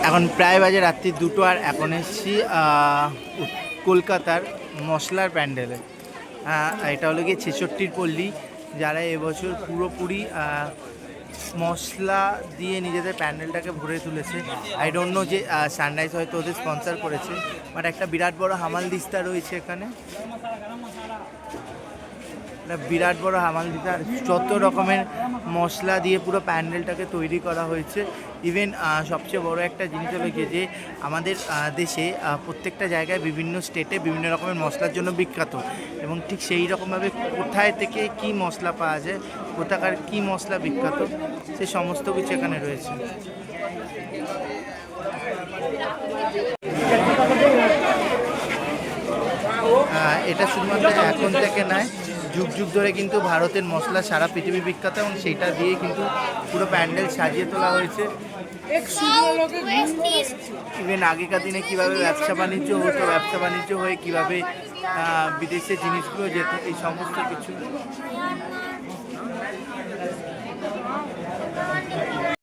এখন প্রায় বাজে রাত্রি 2টো, আর এখন এসেছি কলকাতার মশলার প্যান্ডেলে। এটা হলো গিয়ে 66 পল্লী, যারা এবছর পুরোপুরি মশলা দিয়ে নিজেদের প্যান্ডেলটাকে ভরে তুলেছে। আই ডোন্ট নো যে সানরাইজ হয়তো ওদের স্পন্সর করেছে, বাট একটা বিরাট বড় হামাল দিস্তা রয়েছে এখানে, বিরাট বড় হামাল দিস্তা, যত রকমের মশলা দিয়ে পুরো প্যান্ডেলটাকে তৈরি করা হয়েছে। ইভেন সবচেয়ে বড় একটা জিনিস হলো গিয়ে যে আমাদের দেশে প্রত্যেকটা জায়গায় বিভিন্ন স্টেটে বিভিন্ন রকমের মশলার জন্য বিখ্যাত, এবং ঠিক সেই রকমভাবে কোথায় থেকে কি মশলা পাওয়া যায়, কোথাকার কি মশলা বিখ্যাত, সে সমস্ত কিছু এখানে রয়েছে। এটা শুধুমাত্র এখন থেকে নয়, যুগ যুগ ধরে কিন্তু ভারতের মশলা সারা পৃথিবী বিখ্যাত, এবং সেইটা দিয়ে কিন্তু পুরো প্যান্ডেল সাজিয়ে তোলা হয়েছে। ইভেন আগেকার দিনে কীভাবে ব্যবসা বাণিজ্য হতো, ব্যবসা বাণিজ্য হয়ে কীভাবে বিদেশে জিনিসগুলো যেত, এই সমস্ত কিছু